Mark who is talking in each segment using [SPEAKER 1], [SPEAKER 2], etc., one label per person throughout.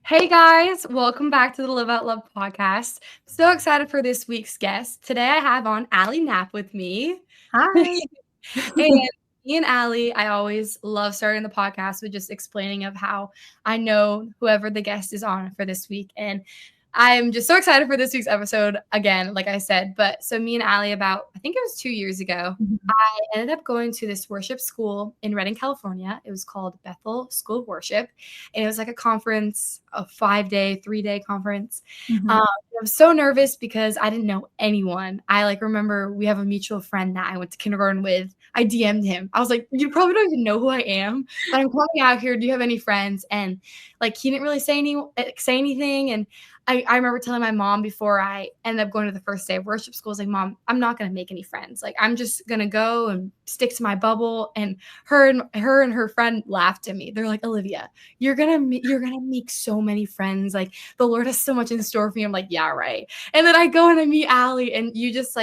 [SPEAKER 1] Hey guys, welcome back to the Live Out Love podcast. So excited for this week's guest. Today I have on Ally Napp with me.
[SPEAKER 2] Hi.
[SPEAKER 1] And me and Ally, I always love starting the podcast with just explaining of how I know whoever the guest is on for this week. And I'm just so excited for this week's episode again, like I said. But so me and Ally, about I think it was 2 years ago, I ended up going to this worship school in Redding, California. It was called Bethel School of Worship. And it was like a conference, a 5-day, 3-day conference. I was so nervous because I didn't know anyone. I remember we have a mutual friend that I went to kindergarten with. I DM'd him. I was like, you probably don't even know who I am, but I'm coming out here. Do you have any friends? And he didn't really say anything. And I remember telling my mom before I ended up going to the first day of worship school, I was like, Mom, I'm not going to make any friends. I'm just going to go and stick to my bubble. And her and her friend laughed at me. They're like, Olivia, you're going to make so many friends. The Lord has so much in store for you. I'm like, yeah, right. And then I go and I meet Ally, and you're just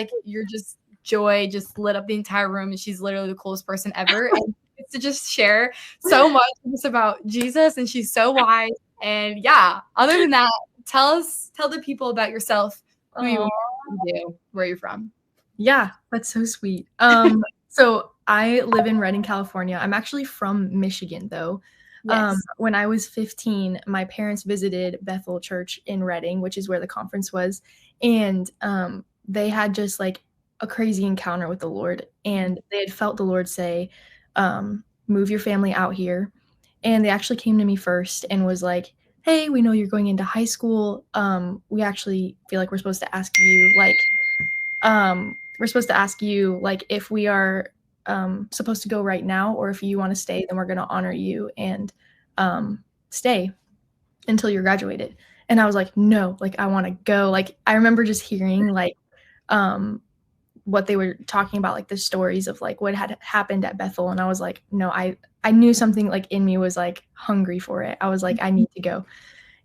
[SPEAKER 1] joy just lit up the entire room, and she's literally the coolest person ever. And to just share so much just about Jesus, and she's so wise. And yeah, other than that, tell the people about yourself, who you are, what you do, where you're from.
[SPEAKER 2] Yeah, that's so sweet. So I live in Redding, California. I'm actually from Michigan, though.
[SPEAKER 1] Yes.
[SPEAKER 2] When I was 15, my parents visited Bethel Church in Redding, which is where the conference was, and they had just a crazy encounter with the Lord, and they had felt the Lord say, "Move your family out here," and they actually came to me first and was like, hey, we know you're going into high school. We actually feel like we're supposed to ask you, if we are supposed to go right now, or if you want to stay, then we're going to honor you and stay until you're graduated. And I was like, no, I want to go. I remember just hearing what they were talking about, the stories of what had happened at Bethel. And I was like, no, I knew something in me was hungry for it. I was like, I need to go.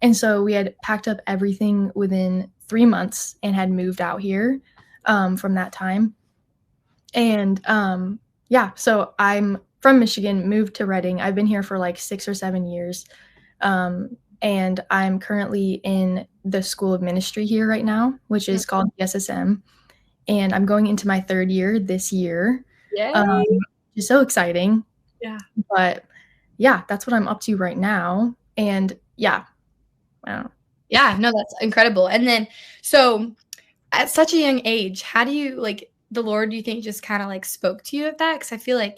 [SPEAKER 2] And so we had packed up everything within 3 months and had moved out here from that time. And so I'm from Michigan, moved to Redding. I've been here for 6 or 7 years. And I'm currently in the School of Ministry here right now, which is called SSM. And I'm going into my 3rd year this year.
[SPEAKER 1] Yay.
[SPEAKER 2] Which is so exciting.
[SPEAKER 1] Yeah.
[SPEAKER 2] But yeah, that's what I'm up to right now. And yeah.
[SPEAKER 1] Yeah, no, that's incredible. And then, so at such a young age, how do you the Lord, do you think just kind of spoke to you at that? Because I feel like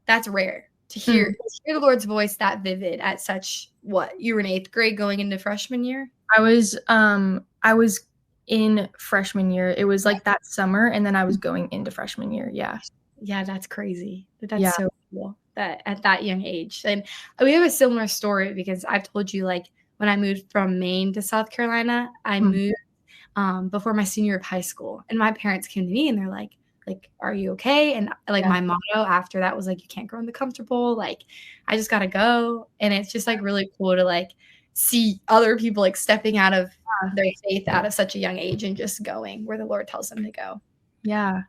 [SPEAKER 1] that's rare to hear the Lord's voice that vivid at such, you were in 8th grade going into freshman year?
[SPEAKER 2] I was in freshman year. It was that summer, and then I was going into freshman year. Yeah.
[SPEAKER 1] Yeah, that's crazy. That's so cool that at that young age. And we have a similar story because I've told you when I moved from Maine to South Carolina, I moved before my senior year of high school, and my parents came to me and they're like, are you okay? And my motto after that was you can't grow in the comfortable. I just gotta go. And it's just really cool to see other people stepping out of their faith out of such a young age and just going where the Lord tells them to go.
[SPEAKER 2] Yeah.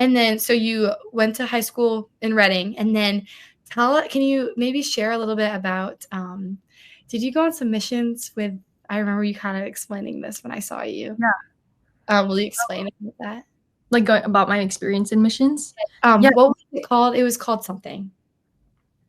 [SPEAKER 1] And then, so you went to high school in Redding, and then can you maybe share a little bit about, did you go on some missions with, I remember you kind of explaining this when I saw you.
[SPEAKER 2] Yeah.
[SPEAKER 1] Will you explain about that?
[SPEAKER 2] About my experience in missions?
[SPEAKER 1] What was it called? It was called something.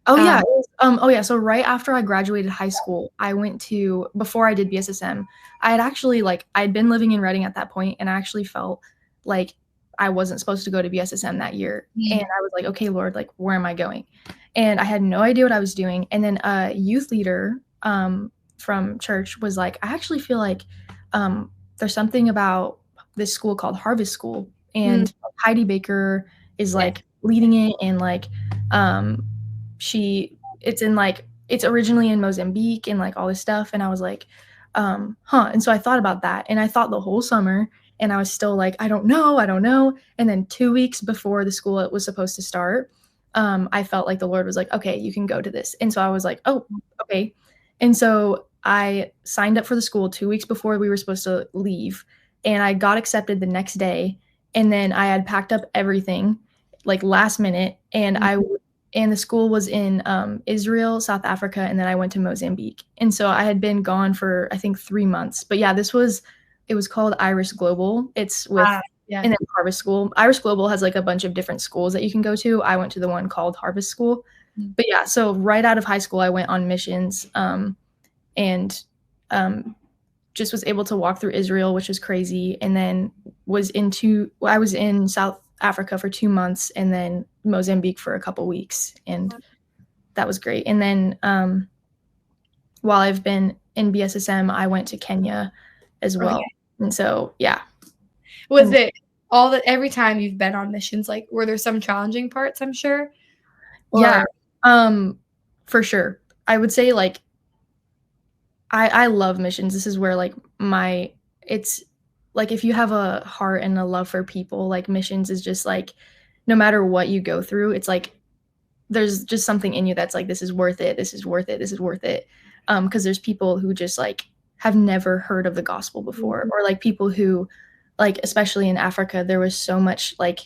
[SPEAKER 2] Oh, yeah. So right after I graduated high school, I went to, before I did BSSM, I had actually, I'd been living in Redding at that point, and I actually felt like I wasn't supposed to go to BSSM that year. And I was like, okay, Lord, where am I going? And I had no idea what I was doing. And then a youth leader from church was like, I actually feel like there's something about this school called Harvest School. And Heidi Baker is leading it, and it's originally in Mozambique and all this stuff. And I was like, and so I thought about that, and I thought the whole summer, and I was still I don't know. And then 2 weeks before the school was supposed to start, I felt like the Lord was like, okay, you can go to this. And so I was like, oh, okay. And so I signed up for the school 2 weeks before we were supposed to leave, and I got accepted the next day. And then I had packed up everything last minute, and and the school was in Israel, South Africa, and then I went to Mozambique. And so I had been gone for I think 3 months. But yeah, it was called Iris Global. It's with
[SPEAKER 1] Yeah.
[SPEAKER 2] and then Harvest School. Iris Global has like a bunch of different schools that you can go to. I went to the one called Harvest School. But yeah, so right out of high school, I went on missions, and just was able to walk through Israel, which was crazy, and then I was in South Africa for 2 months, and then Mozambique for a couple weeks, and that was great. And then while I've been in BSSM, I went to Kenya as well. Okay. And so yeah.
[SPEAKER 1] Was it every time you've been on missions, like were there some challenging parts, I'm sure?
[SPEAKER 2] Yeah. For sure. I would say like I love missions. This is where like it's like if you have a heart and a love for people, like missions is just like no matter what you go through, it's like there's just something in you that's like this is worth it. This is worth it. This is worth it. Because there's people who just like have never heard of the gospel before, or like people who like especially in Africa, there was so much like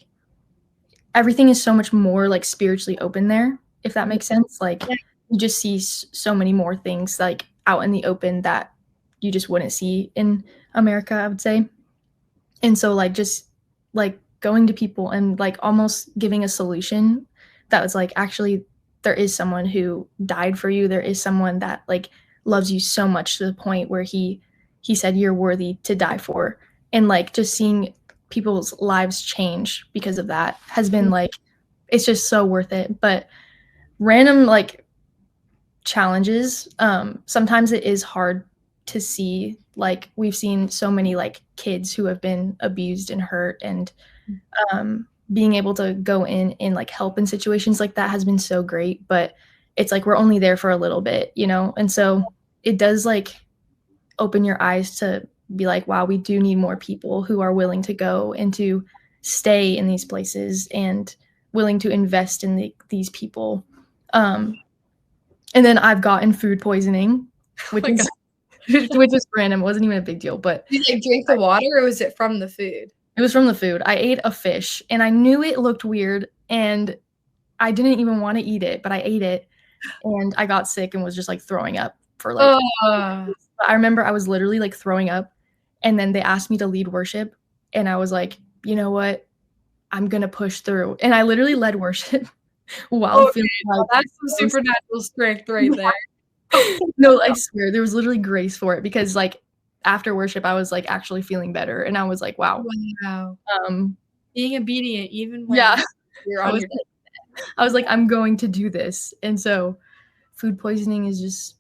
[SPEAKER 2] everything is so much more like spiritually open there, if that makes sense. Like you just see so many more things like out in the open that you just wouldn't see in America, I would say. And so like just like going to people and like almost giving a solution that was like actually there is someone who died for you. There is someone that like loves you so much to the point where he said you're worthy to die for. And like just seeing people's lives change because of that has been like it's just so worth it. But random like challenges, sometimes it is hard to see. Like we've seen so many like kids who have been abused and hurt, and being able to go in and like help in situations like that has been so great. But it's like we're only there for a little bit, you know? And so it does like open your eyes to be like, wow, we do need more people who are willing to go and to stay in these places and willing to invest in these people. And then I've gotten food poisoning, which is random. It wasn't even a big deal. But
[SPEAKER 1] did you like drink the water, or was it from the food?
[SPEAKER 2] It was from the food. I ate a fish, and I knew it looked weird, and I didn't even want to eat it, but I ate it, and I got sick and was just like throwing up for like. I remember I was literally like throwing up, and then they asked me to lead worship, and I was like, you know what, I'm gonna push through, and I literally led worship while feeling like
[SPEAKER 1] that's some supernatural strength right there.
[SPEAKER 2] No, I swear there was literally grace for it, because like after worship I was like actually feeling better, and I was like, wow.
[SPEAKER 1] Being obedient even when you're on your
[SPEAKER 2] I was like, I'm going to do this. And so food poisoning is just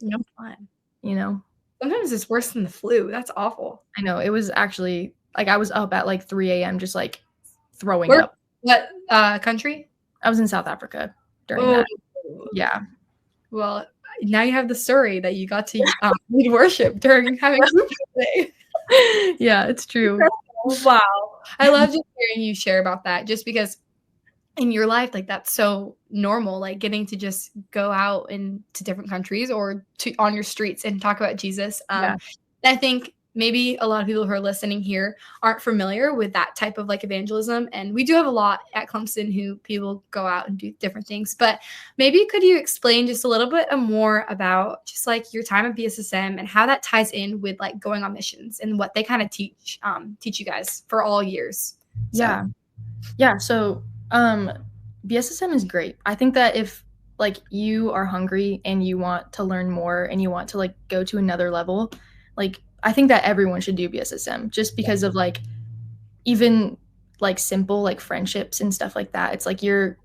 [SPEAKER 1] no fun.
[SPEAKER 2] You know,
[SPEAKER 1] sometimes it's worse than the flu. That's awful.
[SPEAKER 2] I know. It was actually like I was up at like 3 a.m. just like throwing up.
[SPEAKER 1] What country?
[SPEAKER 2] I was in South Africa during that. Yeah.
[SPEAKER 1] Well, now you have the story that you got to lead worship during having food today.
[SPEAKER 2] Yeah, it's true.
[SPEAKER 1] Wow. I love just hearing you share about that, just because in your life, like that's so normal, like getting to just go out into different countries or on your streets and talk about Jesus. I think maybe a lot of people who are listening here aren't familiar with that type of like evangelism. And we do have a lot at Clemson who people go out and do different things. But maybe could you explain just a little bit more about just like your time at BSSM and how that ties in with like going on missions and what they kind of teach you guys for all years?
[SPEAKER 2] So. Yeah. So BSSM is great. I think that if like you are hungry and you want to learn more and you want to like go to another level, like I think that everyone should do BSSM, just because of like even like simple like friendships and stuff like that. It's like you're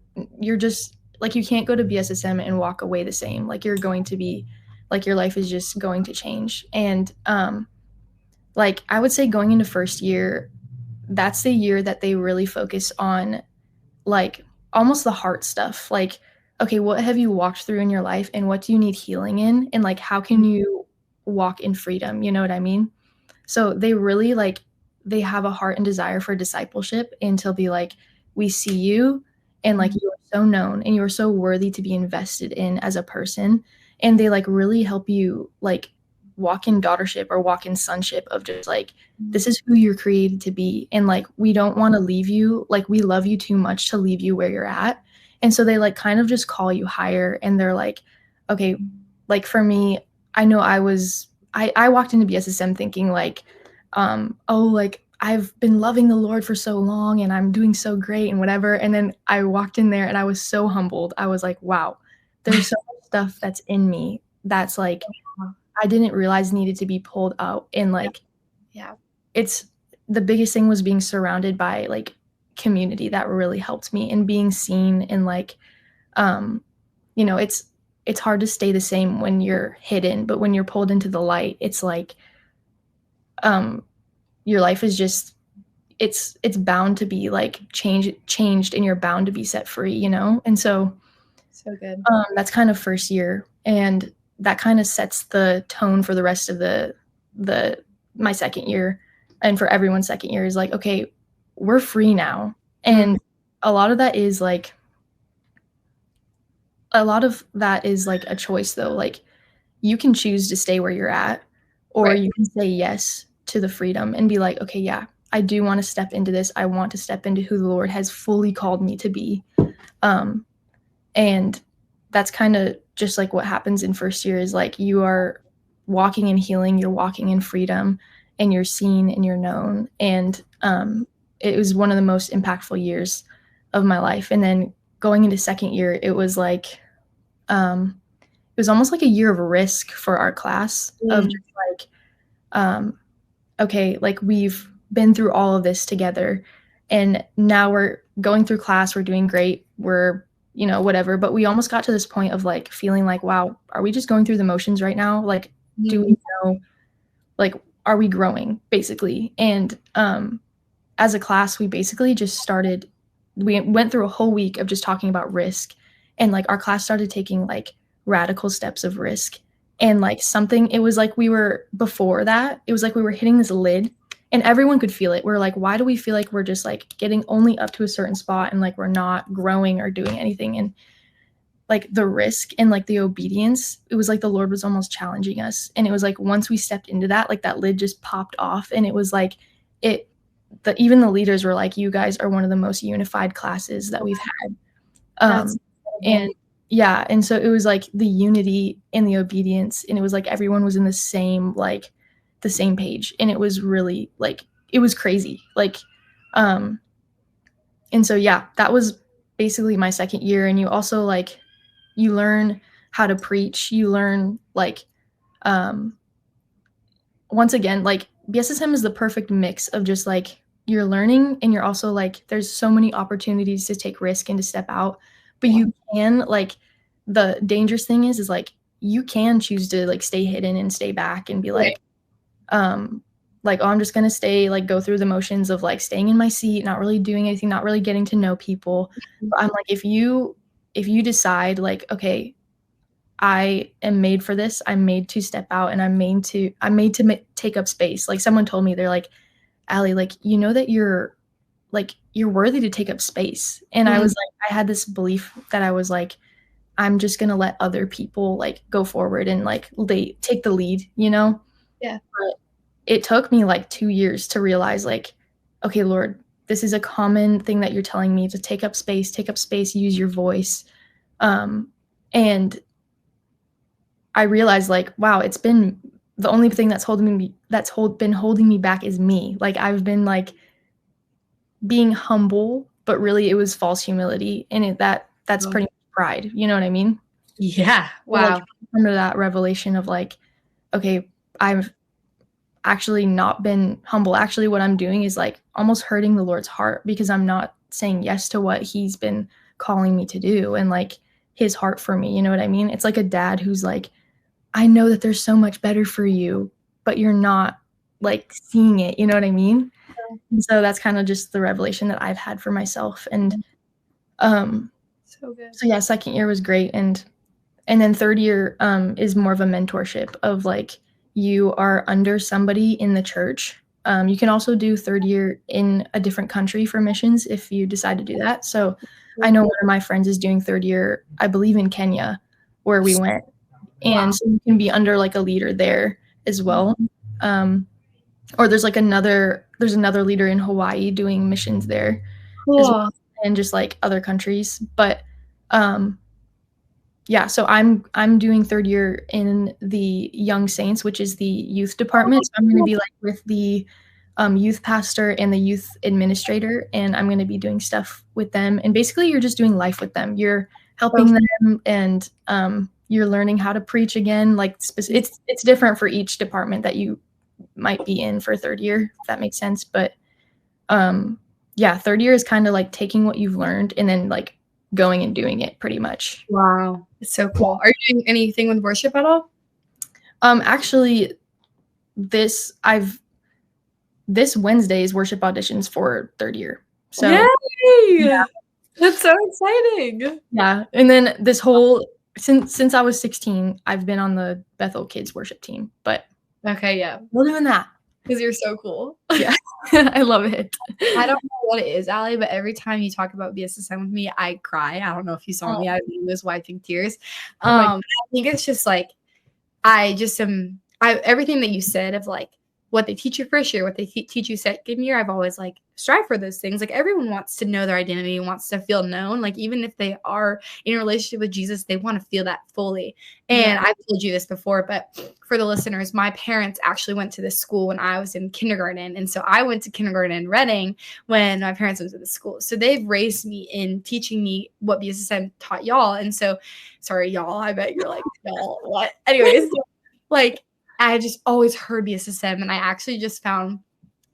[SPEAKER 2] just like you can't go to BSSM and walk away the same. Like you're going to be like your life is just going to change. And like I would say going into first year, that's the year that they really focus on like almost the heart stuff. Like, okay, what have you walked through in your life and what do you need healing in? And like, how can you walk in freedom? You know what I mean? So they really like, they have a heart and desire for discipleship, and to be like, we see you and like you are so known and you are so worthy to be invested in as a person. And they like really help you like walk in daughtership or walk in sonship of just like, this is who you're created to be. And like, we don't want to leave you. Like we love you too much to leave you where you're at. And so they like kind of just call you higher, and they're like, okay, like for me, I know I walked into BSSM thinking like, oh, like I've been loving the Lord for so long and I'm doing so great and whatever. And then I walked in there and I was so humbled. I was like, wow, there's so much stuff that's in me that's like I didn't realize needed to be pulled out. And like,
[SPEAKER 1] Yeah.
[SPEAKER 2] it's the biggest thing was being surrounded by like community that really helped me, and being seen, and like, you know, it's hard to stay the same when you're hidden, but when you're pulled into the light, it's like, your life is just, it's bound to be like changed, and you're bound to be set free, you know? And so
[SPEAKER 1] good.
[SPEAKER 2] that's kind of first year, and that kind of sets the tone for the rest of the my second year, and for everyone's second year is like, okay, we're free now. And a lot of that is like a choice though. Like, you can choose to stay where you're at, or
[SPEAKER 1] Right.
[SPEAKER 2] you can say yes to the freedom and be like, okay, yeah, I do want to step into this. I want to step into who the Lord has fully called me to be. And that's kind of just like what happens in first year is like you are walking in healing, you're walking in freedom, and you're seen and you're known. And it was one of the most impactful years of my life. And then going into second year, it was like it was almost like a year of risk for our class of just like, okay, like we've been through all of this together, and now we're going through class, we're doing great, we're, you know, whatever, but we almost got to this point of like feeling like, wow, are we just going through the motions right now? Like, do we know, like, are we growing basically? And as a class, we basically just started, we went through a whole week of just talking about risk, and like our class started taking like radical steps of risk. And like something, it was like we were, before that, it was like we were hitting this lid, and everyone could feel it. We're like, why do we feel like we're just like getting only up to a certain spot, and like we're not growing or doing anything? And like the risk and like the obedience, it was like the Lord was almost challenging us. And it was like once we stepped into that, like that lid just popped off, and it was like even the leaders were like, you guys are one of the most unified classes that we've had. And yeah, and so it was like the unity and the obedience, and it was like everyone was in the same page, and it was really like, it was crazy. Like, and so yeah, that was basically my second year. And you also like, you learn how to preach, you learn like, once again, like BSSM is the perfect mix of just like you're learning, and you're also like, there's so many opportunities to take risk and to step out, but you can, like, the dangerous thing is like you can choose to like stay hidden and stay back and be like, like, oh, I'm just gonna stay, like, go through the motions of like staying in my seat, not really doing anything, not really getting to know people. But I'm like, if you decide like, okay, I am made for this, I'm made to step out, and I'm made to take up space. Like, someone told me, they're like, Allie, like, you know that you're worthy to take up space. And I was like, I had this belief that I was like, I'm just gonna let other people like go forward and like take the lead, you know?
[SPEAKER 1] Yeah.
[SPEAKER 2] But it took me like 2 years to realize like, okay, Lord, this is a common thing that you're telling me to take up space, use your voice. And I realized like, wow, it's been the only thing that's been holding me back is me. Like, I've been like being humble, but really it was false humility, and that's pretty much pride. You know what I mean?
[SPEAKER 1] Yeah. Wow.
[SPEAKER 2] So, like, under that revelation of like, okay, I've actually not been humble. Actually, what I'm doing is like almost hurting the Lord's heart, because I'm not saying yes to what he's been calling me to do, and like his heart for me. You know what I mean? It's like a dad who's like, I know that there's so much better for you, but you're not like seeing it. You know what I mean? And so that's kind of just the revelation that I've had for myself. And
[SPEAKER 1] so good.
[SPEAKER 2] So yeah, second year was great. And then third year is more of a mentorship of like, you are under somebody in the church. You can also do third year in a different country for missions if you decide to do that. So I know one of my friends is doing third year, I believe in Kenya, where we went. And so you can be under like a leader there as well. Or there's another leader in Hawaii doing missions there as well, and just like other countries. But Um, yeah, so I'm doing third year in the Young Saints, which is the youth department. So I'm going to be like with the youth pastor and the youth administrator, and I'm going to be doing stuff with them. And basically, you're just doing life with them. You're helping them, and you're learning how to preach again. Like it's different for each department that you might be in for third year, if that makes sense. But yeah, third year is kind of like taking what you've learned and then like going and doing it pretty much.
[SPEAKER 1] Wow. It's so cool. Are you doing anything with worship at all?
[SPEAKER 2] Actually, this Wednesday is worship auditions for third year. So
[SPEAKER 1] Yay!
[SPEAKER 2] yeah.
[SPEAKER 1] That's so exciting.
[SPEAKER 2] Yeah. And then this whole since I was 16, I've been on the Bethel Kids worship team. But
[SPEAKER 1] Okay, yeah.
[SPEAKER 2] we're doing that.
[SPEAKER 1] Because you're so cool.
[SPEAKER 2] Yeah. I love it.
[SPEAKER 1] I don't know what it is, Ally, but every time you talk about BSSM with me, I cry. I don't know if you saw me. I was wiping tears. I think it's just like I just am everything that you said of like what they teach you first year, what they teach you second year, I've always like strive for those things. Like everyone wants to know their identity, wants to feel known. Like even if they are in a relationship with Jesus, they want to feel that fully. And I've told you this before, but for the listeners, my parents actually went to this school when I was in kindergarten. And so I went to kindergarten in Reading when my parents went to the school. So they've raised me in teaching me what BSSM taught y'all. And so, sorry, y'all, I bet you're like, y'all, what? Anyways, like I just always heard BSSM, and I actually just found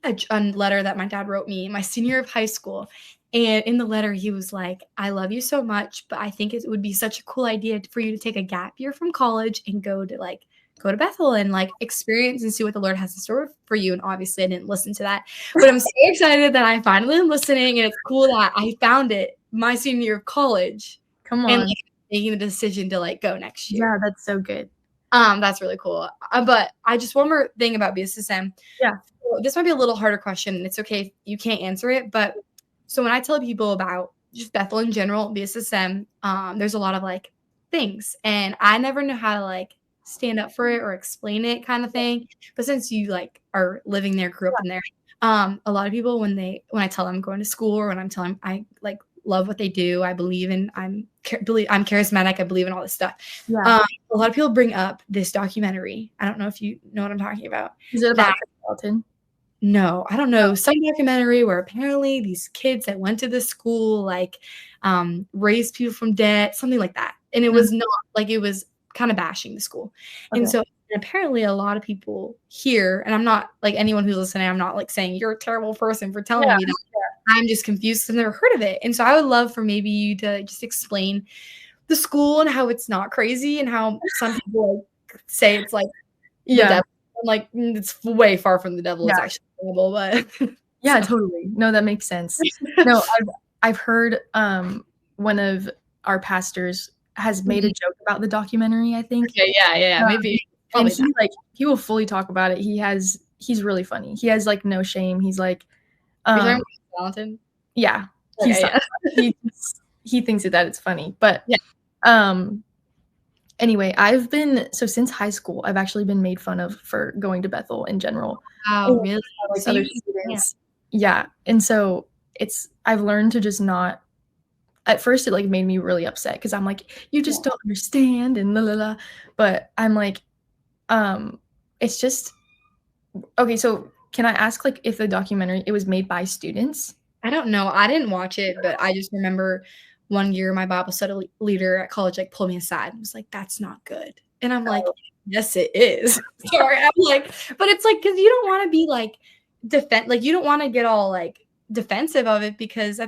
[SPEAKER 1] a letter that my dad wrote me my senior year of high school. And in the letter, he was like, I love you so much, but I think it would be such a cool idea for you to take a gap year from college and go to Bethel and like experience and see what the Lord has in store for you. And obviously I didn't listen to that, but I'm so excited that I finally am listening. And it's cool that I found it my senior year of college.
[SPEAKER 2] Come on.
[SPEAKER 1] And like, making the decision to like go next year.
[SPEAKER 2] Yeah, that's so good.
[SPEAKER 1] That's really cool. But I just one more thing about BSSM.
[SPEAKER 2] Yeah.
[SPEAKER 1] This might be a little harder question, and it's okay if you can't answer it. But so when I tell people about just Bethel in general, BSSM, there's a lot of like things, and I never know how to like stand up for it or explain it, kind of thing. But since you like are living there, grew up in there, a lot of people when I tell them I'm going to school or when I'm telling them I like love what they do, I believe in, I'm charismatic, I believe in all this stuff.
[SPEAKER 2] Yeah.
[SPEAKER 1] A lot of people bring up this documentary. I don't know if you know what I'm talking about.
[SPEAKER 2] Is it about Carlton?
[SPEAKER 1] No, I don't know. Some documentary where apparently these kids that went to this school like raised people from debt, something like that. And it was not like, it was kind of bashing the school. And so apparently a lot of people here, and I'm not like anyone who's listening, I'm not like saying you're a terrible person for telling me that. I'm just confused because I've never heard of it. And so I would love for maybe you to just explain the school and how it's not crazy and how some people like, say it's like the devil. I'm like, it's way far from the devil. It's actually the devil, but
[SPEAKER 2] yeah, totally. No, that makes sense. No, I've heard one of our pastors has made a joke about the documentary, I think.
[SPEAKER 1] Okay, yeah, maybe.
[SPEAKER 2] And he will fully talk about it. He's really funny. He has like no shame. He's like
[SPEAKER 1] Valentin?
[SPEAKER 2] Yeah.
[SPEAKER 1] Okay,
[SPEAKER 2] he thinks that it's funny. But anyway, since high school, I've actually been made fun of for going to Bethel in general.
[SPEAKER 1] Oh, really?
[SPEAKER 2] Like so other students. Yeah. And so I've learned to just not, at first it like made me really upset because I'm like, you just don't understand and la la la. But I'm like, it's just, okay, so can I ask like if the documentary, it was made by students?
[SPEAKER 1] I don't know. I didn't watch it, but I just remember one year my Bible study leader at college like pulled me aside and was like, that's not good. And I'm like, yes, it is. Sorry. I'm like, but it's like, because you don't want to be like you don't want to get all like defensive of it because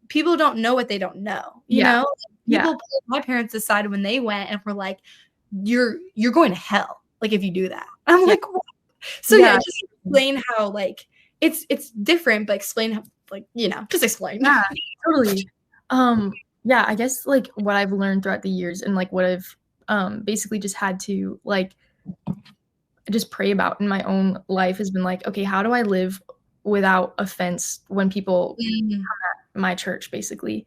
[SPEAKER 1] people don't know what they don't know. You know? People pulled my parents aside when they went and were like, you're going to hell. Like if you do that. I'm like, what? So just explain how like it's different, but explain how like, just explain.
[SPEAKER 2] Yeah, totally. Yeah, I guess like what I've learned throughout the years and like what I've basically just had to like just pray about in my own life has been like, okay, how do I live without offense when people come at my church basically?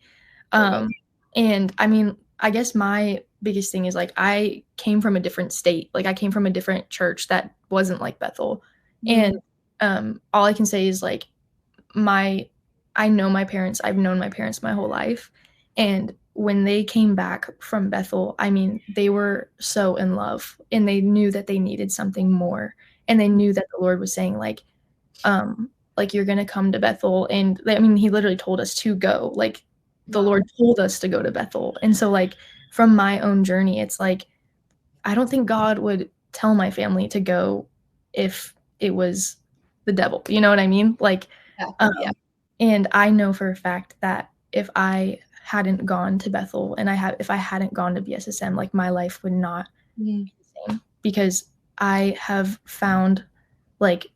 [SPEAKER 2] And I mean, I guess my biggest thing is like I came from a different state. Like I came from a different church that wasn't like Bethel. And all I can say is like I know my parents. I've known my parents my whole life. And when they came back from Bethel, I mean, they were so in love, and they knew that they needed something more, and they knew that the Lord was saying, like, "You're gonna come to Bethel," and I mean, he literally told us to go, like, the Lord told us to go to Bethel, and so, like, from my own journey, it's like, I don't think God would tell my family to go if it was the devil, you know what I mean? Like,
[SPEAKER 1] Yeah.
[SPEAKER 2] um,
[SPEAKER 1] Yeah.
[SPEAKER 2] and I know for a fact that if I hadn't gone to Bethel and if I hadn't gone to BSSM, like, my life would not
[SPEAKER 1] Mhm.
[SPEAKER 2] be the same, because I have found, like,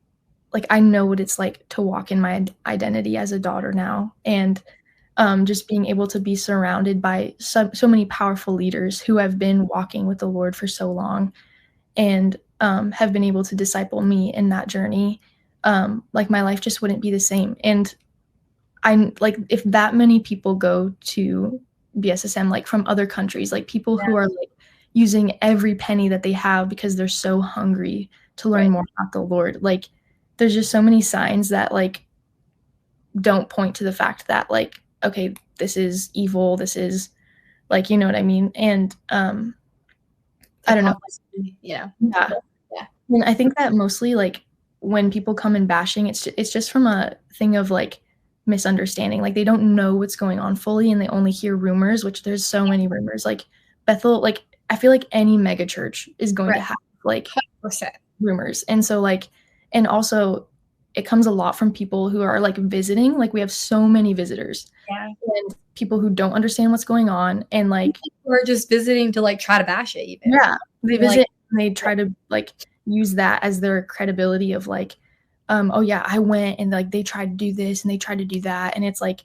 [SPEAKER 2] I know what it's like to walk in my identity as a daughter now, and just being able to be surrounded by so many powerful leaders who have been walking with the Lord for so long, and have been able to disciple me in that journey. Like, my life just wouldn't be the same. And I'm like, if that many people go to BSSM, like, from other countries, like, people
[SPEAKER 1] Yeah.
[SPEAKER 2] who are, like, using every penny that they have because they're so hungry to learn
[SPEAKER 1] Right.
[SPEAKER 2] more about the Lord, like, there's just so many signs that, like, don't point to the fact that, like, okay, this is evil, this is, like, you know what I mean? And I don't know.
[SPEAKER 1] Hypocrisy. Yeah.
[SPEAKER 2] Yeah.
[SPEAKER 1] Yeah.
[SPEAKER 2] And I think that mostly, like, when people come in bashing, it's just from a thing of, like, misunderstanding, like, they don't know what's going on fully, and they only hear rumors, which there's so many rumors, like, Bethel, like, I feel like any mega church is going
[SPEAKER 1] Right.
[SPEAKER 2] to have, like,
[SPEAKER 1] 100%.
[SPEAKER 2] rumors, and so, like, and also, it comes a lot from people who are, like, visiting, like, we have so many visitors,
[SPEAKER 1] Yeah.
[SPEAKER 2] and people who don't understand what's going on, and, like,
[SPEAKER 1] Or just visiting to, like, try to bash it even.
[SPEAKER 2] yeah, they
[SPEAKER 1] You're like,
[SPEAKER 2] visit and they try to, like, use that as their credibility of, like, "Oh, yeah, I went and, like, they tried to do this and they tried to do that," and it's like,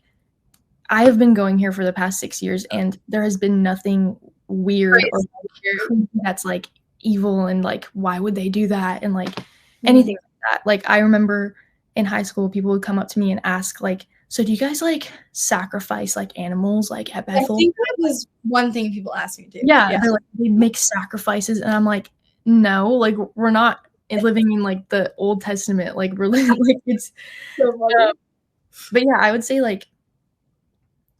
[SPEAKER 2] I have been going here for the past 6 years, and there has been nothing weird or,
[SPEAKER 1] crazy
[SPEAKER 2] like,
[SPEAKER 1] here.
[SPEAKER 2] creepy that's, like, evil and, like, why would they do that, and, like,
[SPEAKER 1] Mhm.
[SPEAKER 2] anything like that. Like, I remember in high school, people would come up to me and ask, like, "So do you guys, like, sacrifice, like, animals, like, at
[SPEAKER 1] I
[SPEAKER 2] Bethel?"
[SPEAKER 1] think that was one thing people asked me too.
[SPEAKER 2] Yeah,
[SPEAKER 1] Yeah.
[SPEAKER 2] they're like, "They make sacrifices," and I'm like, "No, like, we're not living in, like, the Old Testament, like, we're living like, it's."
[SPEAKER 1] So
[SPEAKER 2] Um,
[SPEAKER 1] funny.
[SPEAKER 2] but yeah, I would say, like,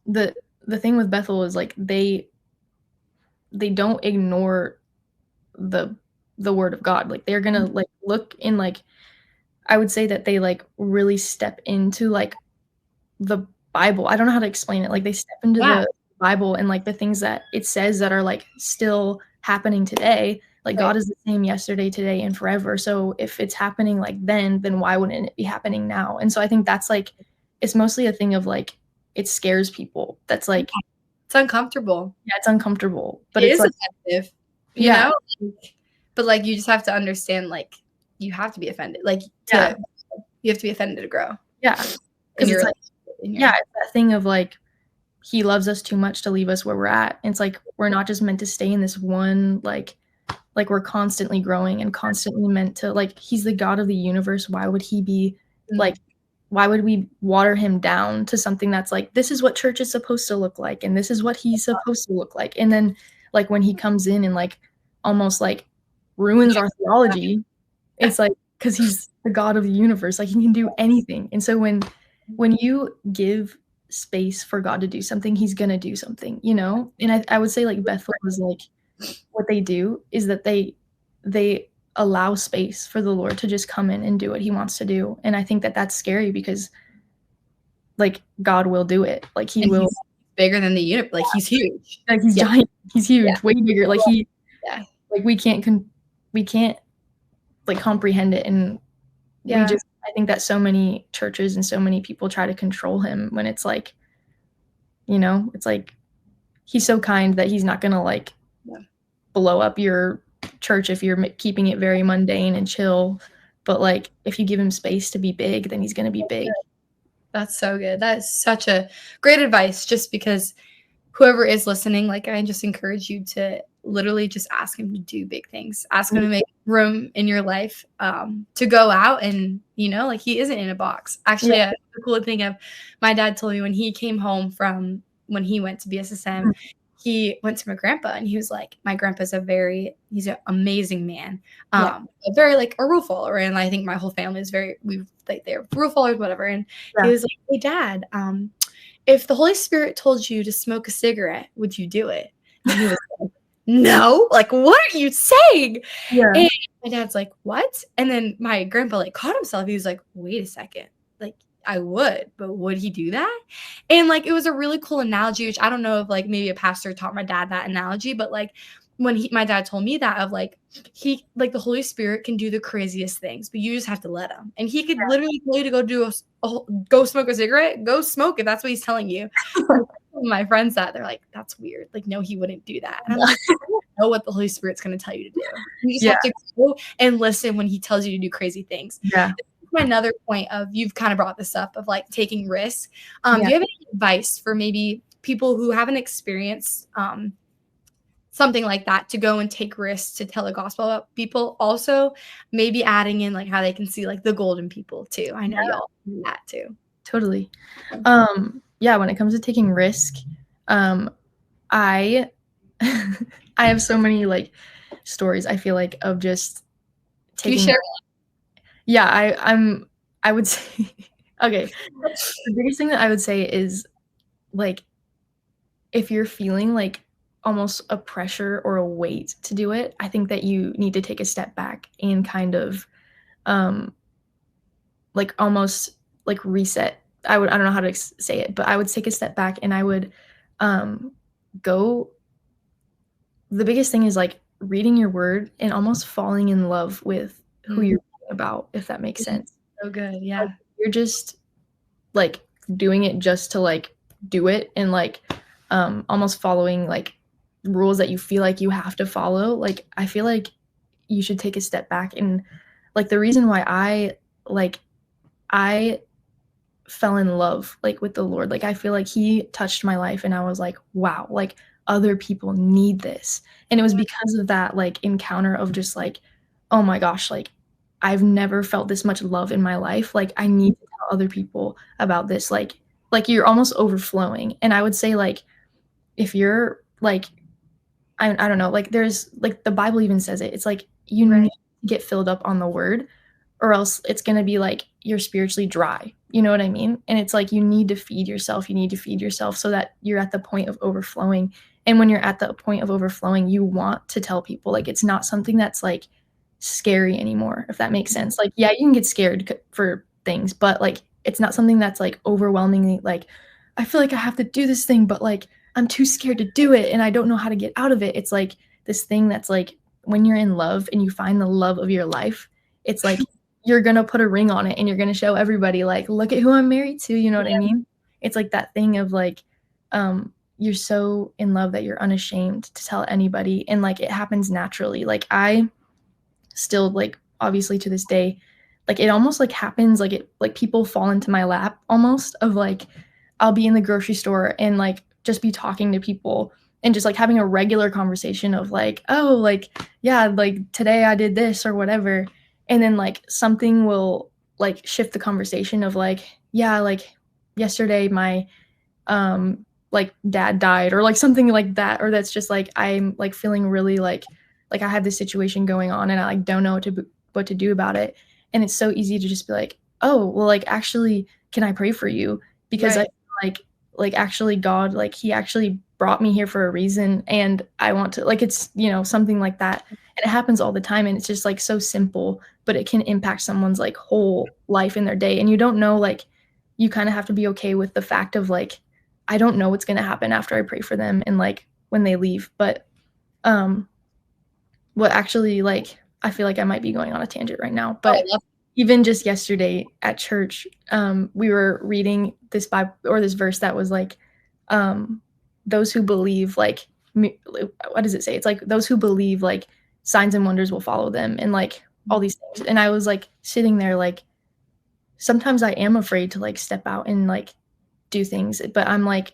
[SPEAKER 2] the the thing with Bethel is, like, they don't ignore the the word of God, like, they're gonna, like, look in, like, I would say that they, like, really step into, like, the Bible. I don't know how to explain it, like, they step into
[SPEAKER 1] Yeah.
[SPEAKER 2] the Bible and, like, the things that it says that are, like, still happening today, like,
[SPEAKER 1] Right.
[SPEAKER 2] God is the same yesterday, today, and forever, so if it's happening, like, then why wouldn't it be happening now? And so I think that's, like, it's mostly a thing of, like, it scares people. That's,
[SPEAKER 1] Yeah.
[SPEAKER 2] like,
[SPEAKER 1] It's uncomfortable.
[SPEAKER 2] yeah, it's uncomfortable, but
[SPEAKER 1] It
[SPEAKER 2] it's,
[SPEAKER 1] is
[SPEAKER 2] like,
[SPEAKER 1] offensive, you
[SPEAKER 2] yeah,
[SPEAKER 1] know? Like, but, like, you just have to understand, like, you have to be offended, like,
[SPEAKER 2] yeah,
[SPEAKER 1] you have to be offended to grow
[SPEAKER 2] yeah,
[SPEAKER 1] in
[SPEAKER 2] 'cause
[SPEAKER 1] your
[SPEAKER 2] it's, like,
[SPEAKER 1] relationship, in
[SPEAKER 2] yeah,
[SPEAKER 1] your
[SPEAKER 2] it's that thing of, like, he loves us too much to leave us where we're at. And it's like, we're not just meant to stay in this one, like, we're constantly growing and constantly meant to, like, he's the God of the universe, why would he be,
[SPEAKER 1] Mhm.
[SPEAKER 2] like, why would we water him down to something that's like, "This is what church is supposed to look like, and this is what he's supposed to look like," and then, like, when he comes in and, like, almost, like, ruins
[SPEAKER 1] Yeah.
[SPEAKER 2] our theology, it's like, 'cause he's the God of the universe, like, he can do anything, and so when you give space for God to do something, he's gonna do something, you know? And I would say, like, Bethel is, like, what they do is that they allow space for the Lord to just come in and do what he wants to do, and I think that that's scary because, like, God will do it, like, he
[SPEAKER 1] And
[SPEAKER 2] will,
[SPEAKER 1] he's bigger than the universe. Like, he's huge.
[SPEAKER 2] like, he's
[SPEAKER 1] Yeah.
[SPEAKER 2] giant, he's
[SPEAKER 1] Yeah.
[SPEAKER 2] huge, way bigger, like,
[SPEAKER 1] Yeah.
[SPEAKER 2] like, we can't, like, comprehend it, and we
[SPEAKER 1] Yeah.
[SPEAKER 2] just, I think that so many churches and so many people try to control him when it's like, you know, it's like, he's so kind that he's not gonna, like,
[SPEAKER 1] Yeah.
[SPEAKER 2] blow up your church if you're keeping it very mundane and chill, but, like, if you give him space to be big, then he's gonna be big.
[SPEAKER 1] That's so good. That is such a great advice just because whoever is listening, like, I just encourage you to literally just ask him to do big things. Ask him
[SPEAKER 2] Mm,
[SPEAKER 1] to make room in your life, to go out and, like, he isn't in a box.
[SPEAKER 2] yeah,
[SPEAKER 1] Actually, the cool thing of my dad told me when he came home from when he went to BSSM,
[SPEAKER 2] mm,
[SPEAKER 1] he went to my grandpa, and he was like, "My grandpa's he's an amazing man,
[SPEAKER 2] yeah,
[SPEAKER 1] a very, like, a rule follower," and I think my whole family is they're rule followers, whatever, and he
[SPEAKER 2] yeah,
[SPEAKER 1] was like, "Hey, dad, if the Holy Spirit told you to smoke a cigarette, would you do it? And he was like, no, like, what are you saying?
[SPEAKER 2] Yeah.
[SPEAKER 1] And my dad's like, what? And then my grandpa like caught himself. He was like, wait a second. Like, I would, but would he do that? And like, it was a really cool analogy, which I don't know if like maybe a pastor taught my dad that analogy, but like when my dad told me that of like, he like the Holy Spirit can do the craziest things, but you just have to let him. And he could literally tell you to go do go smoke a cigarette, go smoke it. That's what he's telling you. My friends that they're like, that's weird. Like, no, he wouldn't do that. And I'm like, I don't know what the Holy Spirit's going to tell you to do. You just have to go and listen when he tells you to do crazy things.
[SPEAKER 2] Yeah.
[SPEAKER 1] My another point of you've kind of brought this up of like taking risks. Do you have any advice for maybe people who haven't experienced something like that to go and take risks to tell the gospel about people? Also, maybe adding in like how they can see like the golden people too. I know y'all do that too.
[SPEAKER 2] Totally. Yeah, when it comes to taking risk, I I have so many like stories, I feel like, of just
[SPEAKER 1] Can you
[SPEAKER 2] taking
[SPEAKER 1] share?
[SPEAKER 2] Yeah, I would say okay. The biggest thing that I would say is like if you're feeling like almost a pressure or a weight to do it, I think that you need to take a step back and kind of like almost like reset. I don't know how to say it, but I would take a step back and I would go. The biggest thing is like reading your word and almost falling in love with who you're reading about, if that makes sense.
[SPEAKER 1] So good. Yeah.
[SPEAKER 2] Like, you're just like doing it just to like do it and like almost following like rules that you feel like you have to follow. Like I feel like you should take a step back. And like the reason why I fell in love like with the Lord, like I feel like he touched my life and I was like, wow, like other people need this. And it was because of that like encounter of just like, oh my gosh, like I've never felt this much love in my life. Like I need to tell other people about this. Like you're almost overflowing. And I would say like if you're like I don't know, like there's like the Bible even says it. It's like you need to get filled up on the word or else it's going to be like you're spiritually dry. You know what I mean? And it's like you need to feed yourself. You need to feed yourself so that you're at the point of overflowing. And when you're at the point of overflowing, you want to tell people. Like it's not something that's like scary anymore, if that makes sense. Like, yeah, you can get scared for things, but like it's not something that's like overwhelmingly like, I feel like I have to do this thing, but like I'm too scared to do it and I don't know how to get out of it. It's like this thing that's like when you're in love and you find the love of your life, it's like you're going to put a ring on it and you're going to show everybody like, look at who I'm married to. You know what I mean? It's like that thing of like, you're so in love that you're unashamed to tell anybody. And like, it happens naturally. Like I still like, obviously to this day, like it almost like happens, like it, like people fall into my lap almost of like, I'll be in the grocery store and like just be talking to people and just like having a regular conversation of like, oh, like, yeah, like today I did this or whatever. And then like something will like shift the conversation of like, yeah, like yesterday my like dad died or like something like that. Or that's just like I'm like feeling really like I have this situation going on and I like don't know what to do about it. And it's so easy to just be like, oh, well, like actually, can I pray for you? Because I feel like actually God, like he actually brought me here for a reason and I want to like it's, you know, something like that. And it happens all the time and it's just like so simple, but it can impact someone's like whole life in their day. And you don't know, like you kind of have to be okay with the fact of like I don't know what's going to happen after I pray for them and like when they leave. But what actually like I feel like I might be going on a tangent right now, but even just yesterday at church, we were reading this Bible or this verse that was like, those who believe, like, what does it say? It's like those who believe, like, signs and wonders will follow them, and like all these things. And I was like sitting there, like, sometimes I am afraid to like step out and like do things, but I'm like,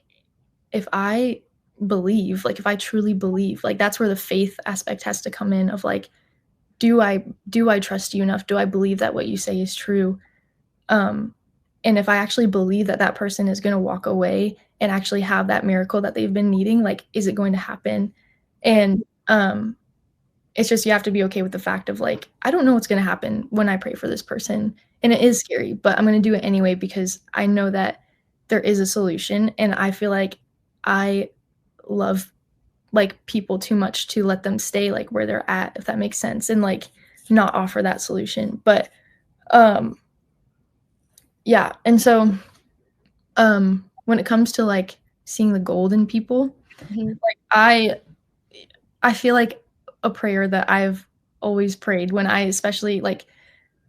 [SPEAKER 2] if I believe, like, if I truly believe, like, that's where the faith aspect has to come in of like, do I trust you enough? Do I believe that what you say is true? And if I actually believe that that person is going to walk away and actually have that miracle that they've been needing, like, is it going to happen? And it's just you have to be okay with the fact of like, I don't know what's going to happen when I pray for this person. And it is scary, but I'm going to do it anyway because I know that there is a solution. And I feel like I love like people too much to let them stay like where they're at, if that makes sense, and like not offer that solution. But yeah, and so when it comes to like seeing the gold in people, like I feel like a prayer that I've always prayed when I especially like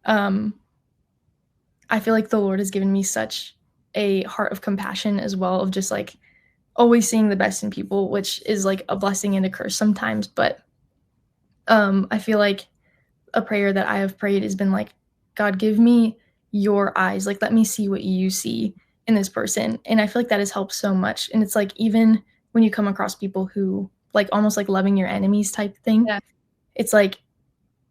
[SPEAKER 2] I feel like the Lord has given me such a heart of compassion as well, of just like always seeing the best in people, which is like a blessing and a curse sometimes. But I feel like a prayer that I have prayed has been like, God, give me your eyes. Like, let me see what you see in this person. And I feel like that has helped so much. And it's like, even when you come across people who like almost like loving your enemies type thing,
[SPEAKER 1] Yeah.
[SPEAKER 2] it's like,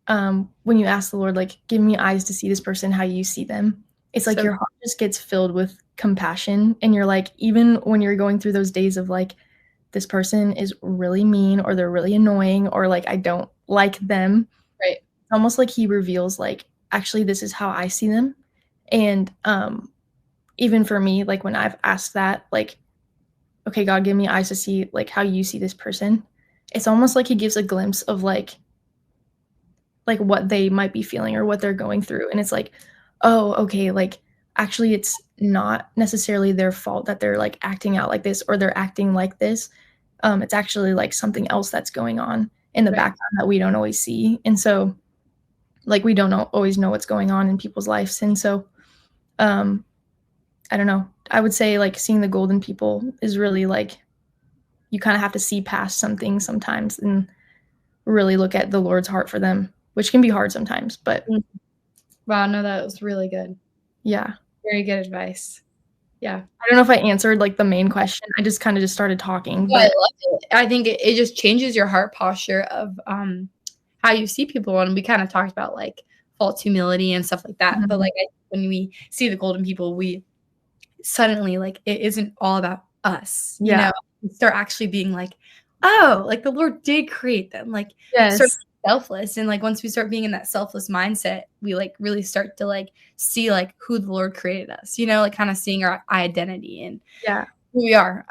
[SPEAKER 2] when you ask the Lord, like, give me eyes to see this person how you see them, it's like
[SPEAKER 1] So
[SPEAKER 2] your heart just gets filled with compassion. And you're like, even when you're going through those days of like, this person is really mean or they're really annoying or like I don't like them,
[SPEAKER 1] right.
[SPEAKER 2] it's almost like he reveals like, actually, this is how I see them. And even for me, like when I've asked that, like, okay, God, give me eyes to see like how you see this person, it's almost like he gives a glimpse of like what they might be feeling or what they're going through. And it's like, oh, okay, like actually it's not necessarily their fault that they're like acting out like this or they're acting like this. It's actually like something else that's going on in the
[SPEAKER 1] Right.
[SPEAKER 2] background that we don't always see. And so like we don't always know what's going on in people's lives. And so I don't know. I would say like seeing the golden people is really like you kind of have to see past something sometimes and really look at the Lord's heart for them, which can be hard sometimes, but
[SPEAKER 1] Wow, no, that was really good.
[SPEAKER 2] yeah.
[SPEAKER 1] Very good advice. Yeah.
[SPEAKER 2] I don't know if I answered like the main question. I just kind of just started talking,
[SPEAKER 1] No, I
[SPEAKER 2] but
[SPEAKER 1] love it. I think it just changes your heart posture of how you see people. And we kind of talked about like false humility and stuff like that. But like when we see the golden people, we suddenly like it isn't all about us, you
[SPEAKER 2] yeah.
[SPEAKER 1] know. We start actually being like, oh, like the Lord did create them. Like start
[SPEAKER 2] Yes.
[SPEAKER 1] selfless. And like once we start being in that selfless mindset, we like really start to like see like who the Lord created us, you know, like kind of seeing our identity and
[SPEAKER 2] Yeah.
[SPEAKER 1] who we are.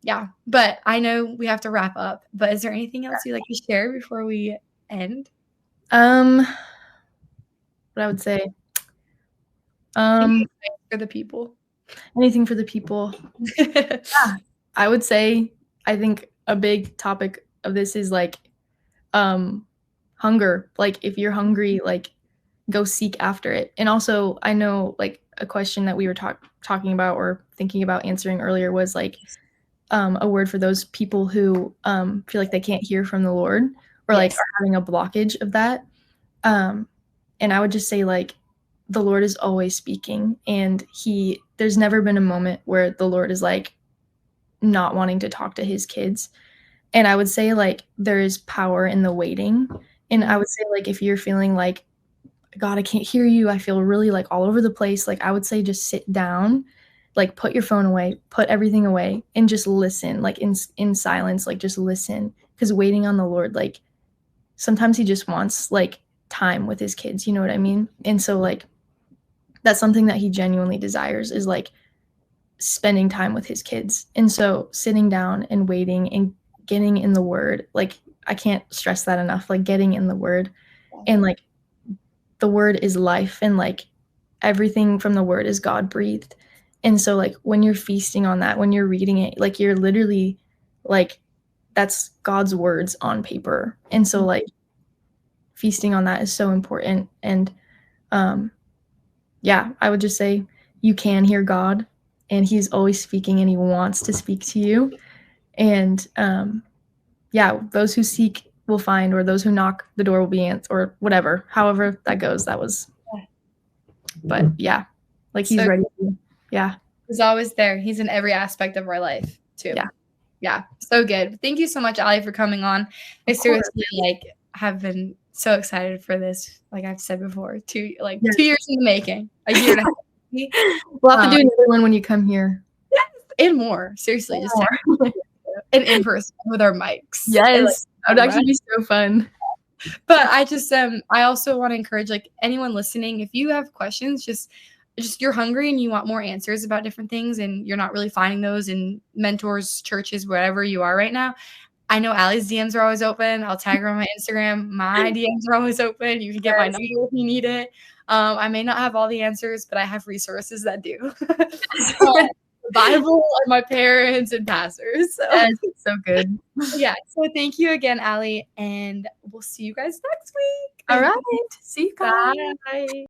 [SPEAKER 1] Yeah. But I know we have to wrap up. But is there anything else you'd like to share before we end?
[SPEAKER 2] What I would say,
[SPEAKER 1] Anything for the people.
[SPEAKER 2] anything for the people. Yeah. I would say I think a big topic of this is like hunger. Like if you're hungry, like go seek after it. And also I know like a question that we were talking about or thinking about answering earlier was like a word for those people who feel like they can't hear from the Lord or like
[SPEAKER 1] Yes.
[SPEAKER 2] are having a blockage of that. And I would just say like the Lord is always speaking, and there's never been a moment where the Lord is like not wanting to talk to his kids. And I would say like there is power in the waiting. And I would say like if you're feeling like, God, I can't hear you, I feel really like all over the place, like I would say just sit down, like put your phone away, put everything away, and just listen, like in silence, like just listen. Because waiting on the Lord, like sometimes he just wants like time with his kids, you know what I mean? And so like that's something that he genuinely desires, is like spending time with his kids. And so sitting down and waiting and getting in the word, like I can't stress that enough, like getting in the word. And like the word is life, and like everything from the word is God breathed. And so like when you're feasting on that, when you're reading it, like you're literally like that's God's words on paper. And so like feasting on that is so important. And yeah, I would just say you can hear God, and he's always speaking, and he wants to speak to you. And yeah, those who seek will find, or those who knock, the door will be answered, or whatever, however that goes. That was, but yeah, like he's
[SPEAKER 1] So
[SPEAKER 2] ready. Yeah.
[SPEAKER 1] he's always there. He's in every aspect of our life too.
[SPEAKER 2] Yeah.
[SPEAKER 1] Yeah. So good. Thank you so much, Ally, for coming on. I seriously like have been so excited for this. Like I've said before, 2 years in the making, a year and a half.
[SPEAKER 2] We'll have to do another one when you come here.
[SPEAKER 1] Yes, and more. Seriously, just and in person with our mics.
[SPEAKER 2] Yes, that would actually be so fun.
[SPEAKER 1] But I just I also want to encourage like anyone listening, if you have questions, just just you're hungry and you want more answers about different things and you're not really finding those in mentors, churches, wherever you are right now, I know Ally's DMs are always open. I'll tag her on my Instagram. My DMs are always open. You can get my
[SPEAKER 2] Yes.
[SPEAKER 1] number if you need it. I may not have all the answers, but I have resources that do. The Bible and my parents and pastors. So
[SPEAKER 2] Yes, it's so good.
[SPEAKER 1] yeah. So thank you again, Ally, and we'll see you guys next week.
[SPEAKER 2] All right. See you guys.
[SPEAKER 1] Bye.